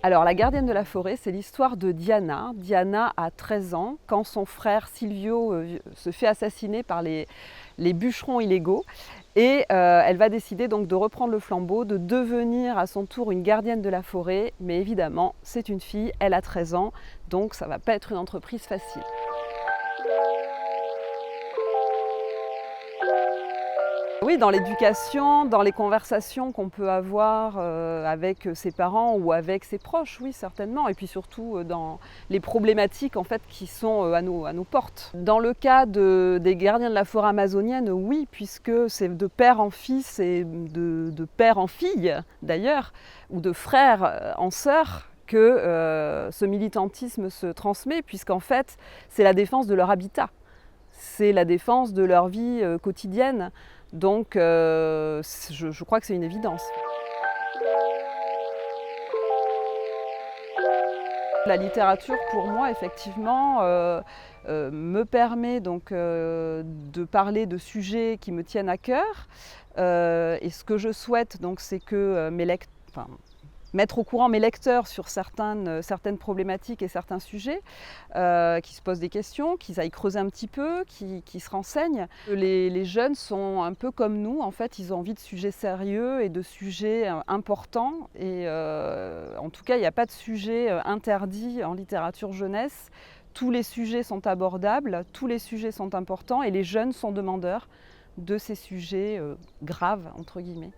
Alors, la gardienne de la forêt, c'est l'histoire de Diana. Diana a 13 ans quand son frère Silvio se fait assassiner par les bûcherons illégaux. Et elle va décider donc de reprendre le flambeau, de devenir à son tour une gardienne de la forêt. Mais évidemment, c'est une fille, elle a 13 ans, donc ça ne va pas être une entreprise facile. Oui, dans l'éducation, dans les conversations qu'on peut avoir avec ses parents ou avec ses proches, oui, certainement. Et puis surtout dans les problématiques en fait, qui sont à nos portes. Dans le cas des gardiens de la forêt amazonienne, oui, puisque c'est de père en fils et de père en fille d'ailleurs, ou de frère en sœur, que ce militantisme se transmet, puisqu'en fait, c'est la défense de leur habitat. C'est la défense de leur vie quotidienne. Donc je crois que c'est une évidence. La littérature, pour moi, effectivement, me permet donc de parler de sujets qui me tiennent à cœur. Et ce que je souhaite, donc, c'est que mettre au courant mes lecteurs sur certaines problématiques et certains sujets, qui se posent des questions, qu'ils aillent creuser un petit peu, qui se renseignent. Les jeunes sont un peu comme nous, en fait, ils ont envie de sujets sérieux et de sujets importants. Et en tout cas, il n'y a pas de sujet interdit en littérature jeunesse. Tous les sujets sont abordables, tous les sujets sont importants et les jeunes sont demandeurs de ces sujets graves, entre guillemets.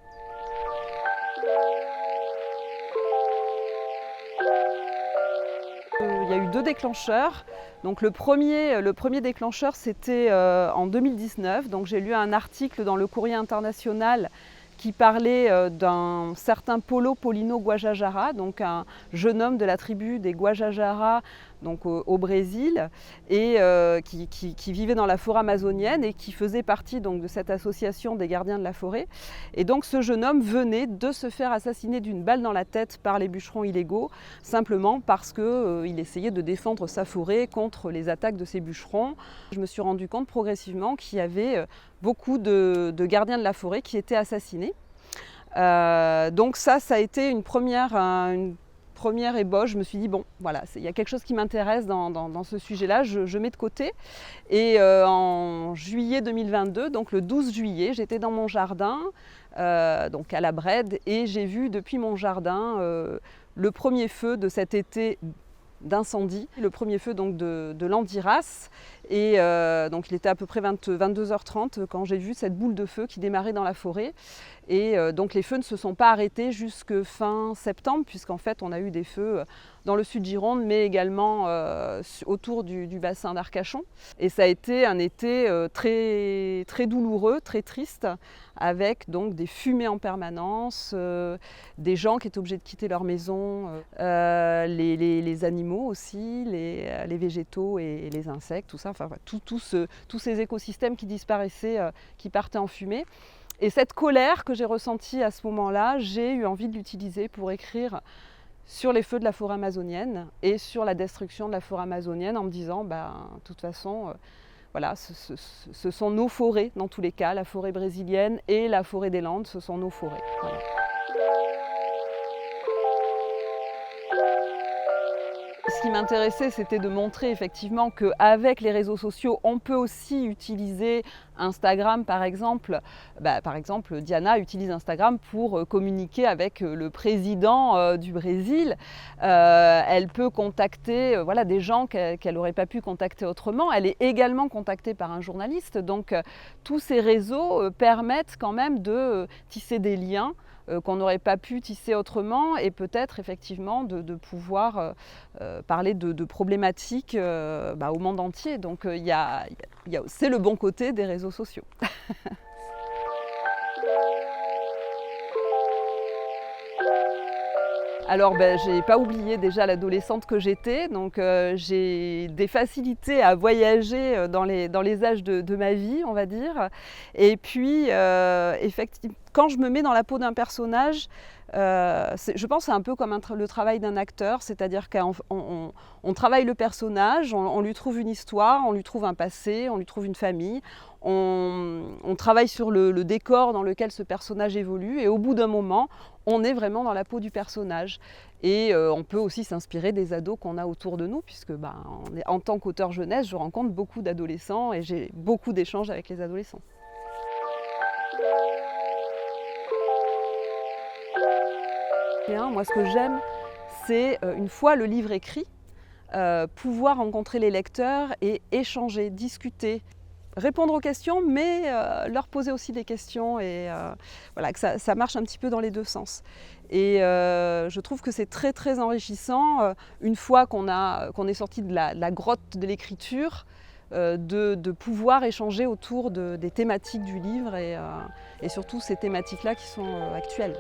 Il y a eu 2 déclencheurs. Donc le premier déclencheur, c'était en 2019. Donc j'ai lu un article dans le Courrier international qui parlait d'un certain Paulo Paulino Guajajara, donc un jeune homme de la tribu des Guajajara, donc au Brésil, et qui vivait dans la forêt amazonienne et qui faisait partie donc, de cette association des gardiens de la forêt. Et donc ce jeune homme venait de se faire assassiner d'une balle dans la tête par les bûcherons illégaux, simplement parce qu'il essayait de défendre sa forêt contre les attaques de ces bûcherons. Je me suis rendu compte progressivement qu'il y avait beaucoup de gardiens de la forêt qui étaient assassinés. Donc ça a été une première ébauche. Je me suis dit, bon, voilà, il y a quelque chose qui m'intéresse dans ce sujet-là, je mets de côté. Et en juillet 2022, donc le 12 juillet, j'étais dans mon jardin, donc à la Brède, et j'ai vu depuis mon jardin le premier feu de cet été d'incendie, le premier feu donc de l'Andiras. Et donc il était à peu près 22h30 quand j'ai vu cette boule de feu qui démarrait dans la forêt. Et donc les feux ne se sont pas arrêtés jusque fin septembre, puisqu'en fait on a eu des feux dans le sud Gironde, mais également autour du bassin d'Arcachon. Et ça a été un été très, très douloureux, très triste, avec donc des fumées en permanence, des gens qui étaient obligés de quitter leur maison, les animaux aussi, les végétaux et les insectes, tout ça, enfin tous ces écosystèmes qui disparaissaient, qui partaient en fumée. Et cette colère que j'ai ressentie à ce moment-là, j'ai eu envie de l'utiliser pour écrire sur les feux de la forêt amazonienne et sur la destruction de la forêt amazonienne, en me disant, de toute façon, voilà, ce sont nos forêts dans tous les cas, la forêt brésilienne et la forêt des Landes, ce sont nos forêts. Voilà. Ce qui m'intéressait, c'était de montrer effectivement qu'avec les réseaux sociaux, on peut aussi utiliser Instagram, par exemple. Par exemple, Diana utilise Instagram pour communiquer avec le président du Brésil. Elle peut contacter des gens qu'elle n'aurait pas pu contacter autrement. Elle est également contactée par un journaliste. Donc, tous ces réseaux permettent quand même de tisser des liens qu'on n'aurait pas pu tisser autrement, et peut-être effectivement de pouvoir parler de problématiques au monde entier. Donc c'est le bon côté des réseaux sociaux. Alors j'ai pas oublié déjà l'adolescente que j'étais, donc j'ai des facilités à voyager dans les âges de ma vie, on va dire. Et puis effectivement, quand je me mets dans la peau d'un personnage, Je pense que c'est un peu comme le travail d'un acteur, c'est-à-dire qu'on travaille le personnage, on lui trouve une histoire, on lui trouve un passé, on lui trouve une famille, on travaille sur le décor dans lequel ce personnage évolue et au bout d'un moment, on est vraiment dans la peau du personnage. Et on peut aussi s'inspirer des ados qu'on a autour de nous, puisque en tant qu'auteur jeunesse, je rencontre beaucoup d'adolescents et j'ai beaucoup d'échanges avec les adolescents. Moi, ce que j'aime, c'est, une fois le livre écrit, pouvoir rencontrer les lecteurs et échanger, discuter, répondre aux questions, mais leur poser aussi des questions et voilà, que ça marche un petit peu dans les deux sens. Et je trouve que c'est très très enrichissant, une fois qu'on est sorti de la grotte de l'écriture, de pouvoir échanger autour des thématiques du livre et surtout ces thématiques-là qui sont actuelles.